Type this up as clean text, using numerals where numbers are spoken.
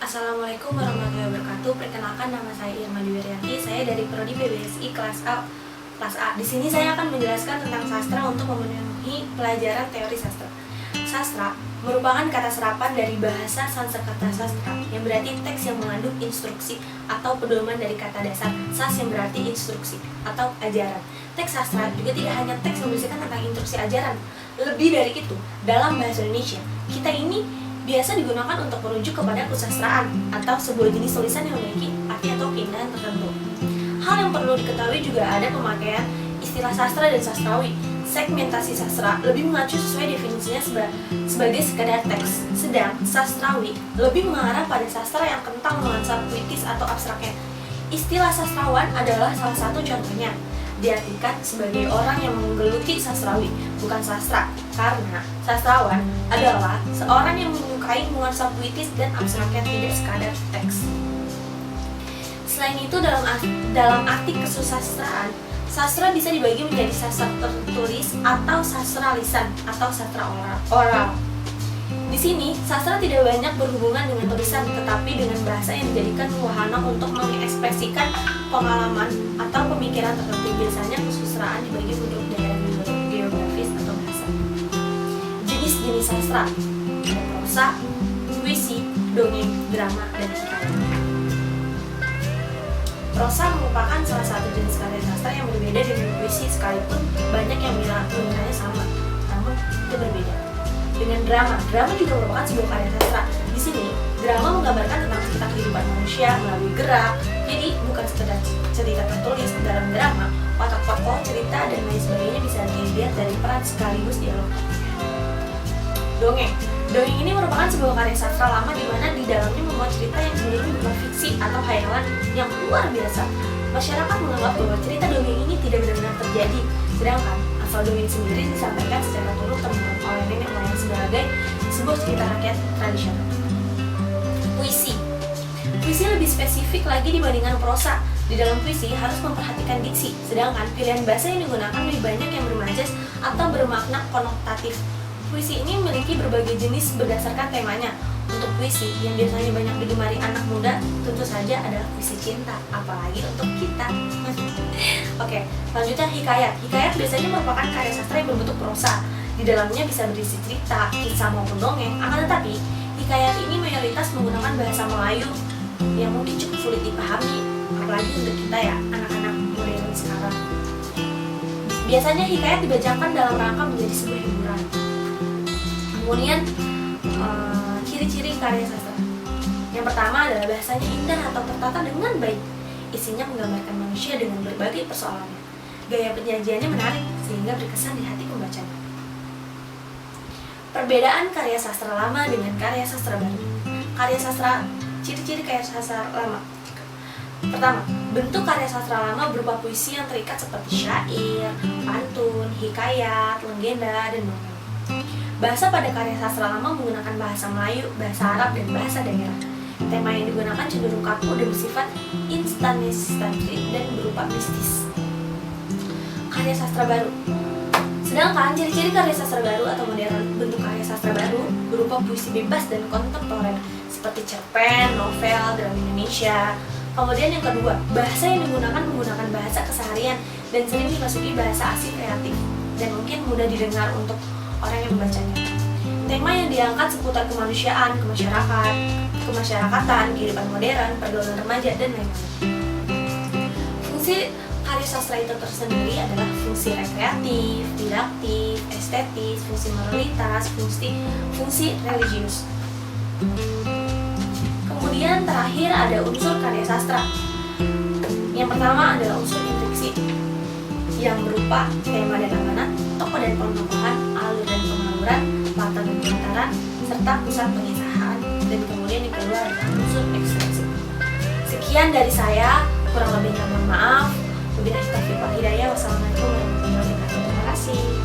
Assalamualaikum warahmatullahi wabarakatuh. Perkenalkan, nama saya Irma Diwirianti. Saya dari Prodi PBSI kelas A. Di sini saya akan menjelaskan tentang sastra untuk memenuhi pelajaran teori sastra. Sastra merupakan kata serapan dari bahasa Sanskerta sastra, yang berarti teks yang mengandung instruksi atau pedoman dari kata dasar sas yang berarti instruksi atau ajaran. Teks sastra juga tidak hanya teks yang berisikan tentang instruksi ajaran. Lebih dari itu, dalam bahasa Indonesia, kita ini biasa digunakan untuk merujuk kepada kesusastraan atau sebuah jenis tulisan yang memiliki arti atau keindahan tertentu. Hal yang perlu diketahui juga ada pemakaian istilah sastra dan sastrawi. Segmentasi sastra lebih mengacu sesuai definisinya sebagai sekadar teks, sedang sastrawi lebih mengarah pada sastra yang kental nuansa puitis atau abstraknya. Istilah sastrawan adalah salah satu contohnya. Diartikan sebagai orang yang menggeluti sastrawi, bukan sastra, karena sastrawan adalah seorang yang menyukai nuansa puitis dan abstraknya, tidak sekadar teks. Selain itu, dalam arti kesusastraan, sastra bisa dibagi menjadi sastra tertulis atau sastra lisan atau sastra oral. Di sini, sastra tidak banyak berhubungan dengan tulisan, tetapi dengan bahasa yang dijadikan wahana untuk mengekspresikan pengalaman atau pemikiran tertentu. Biasanya kesusastraan dibagi menurut daerah geografis atau bahasa. Jenis-jenis sastra ada prosa, puisi, dongeng, drama, dan hikayat. Prosa merupakan salah satu jenis karya sastra yang berbeda dengan puisi, sekalipun banyak yang bilangnya sama, namun itu berbeda. Dengan drama juga merupakan sebuah karya sastra. Di sini, drama menggambarkan tentang cerita kehidupan manusia melalui gerak. Jadi, bukan sekedar cerita tertulis. Dalam drama, watak tokoh, cerita, dan lain sebagainya bisa dilihat dari peran sekaligus dialog. Dongeng ini merupakan sebuah karya sastra lama di mana di dalamnya membuat cerita yang cenderung berupa fiksi atau khayalan yang luar biasa. Masyarakat menganggap bahwa cerita dongeng ini tidak benar-benar terjadi, sedangkan asal dongeng sendiri disampaikan secara turun-temurun oleh nenek moyang sebagai sebuah cerita rakyat tradisional. Puisi lebih spesifik lagi dibandingkan prosa. Di dalam puisi harus memperhatikan diksi, sedangkan pilihan bahasa yang digunakan lebih banyak yang bermajas atau bermakna konotatif. Puisi ini memiliki berbagai jenis berdasarkan temanya. Untuk puisi yang biasanya banyak digemari anak muda, tentu saja adalah puisi cinta, apalagi untuk kita. Oke, selanjutnya hikayat. Hikayat biasanya merupakan karya sastra yang berbentuk prosa. Di dalamnya bisa berisi cerita, kisah maupun dongeng. Akan tetapi, hikayat ini mayoritas menggunakan bahasa Melayu yang mungkin cukup sulit dipahami, apalagi untuk kita ya, anak-anak modern sekarang. Biasanya hikayat dibacakan dalam rangka menjadi sebuah hiburan. Kemudian, ciri-ciri karya sastra. Yang pertama adalah bahasanya indah atau tertata dengan baik. Isinya menggambarkan manusia dengan berbagai persoalannya. Gaya penyajiannya menarik sehingga berkesan di hati pembacanya. Perbedaan karya sastra lama dengan karya sastra baru. Ciri-ciri karya sastra lama. Pertama, bentuk karya sastra lama berupa puisi yang terikat seperti syair, pantun, hikayat, legenda, dan dongeng. Bahasa pada karya sastra lama menggunakan bahasa Melayu, bahasa Arab, dan bahasa daerah. Tema yang digunakan cenderung kaku dan bersifat instantaneous dan berupa mistis. Karya sastra baru. Sedangkan ciri-ciri karya sastra baru atau modern, bentuk karya sastra baru berupa puisi bebas dan kontemporer seperti cerpen, novel, drama Indonesia. Kemudian yang kedua, bahasa yang menggunakan bahasa keseharian dan sering dimasuki bahasa asing kreatif dan mungkin mudah didengar untuk orang yang membacanya. Tema yang diangkat seputar kemanusiaan, kemasyarakatan, kehidupan modern, pergaulan remaja, dan lain-lain. Fungsi karya sastra itu tersendiri adalah fungsi rekreatif, didaktif, estetis, fungsi moralitas, fungsi religius. Kemudian terakhir ada unsur karya sastra. Yang pertama adalah unsur intriksi, yang berupa tema dan amanat, tokoh dan pentokohan, alur dan pengaluran, latar dan pelantaran, serta pusat pengisahan. Dan kemudian yang kedua adalah unsur ekspresi. Sekian dari saya, kurang lebihnya mohon maaf. Wabillahi taufiq wal hidayah. Wassalamualaikum warahmatullahi wabarakatuh. Terima kasih.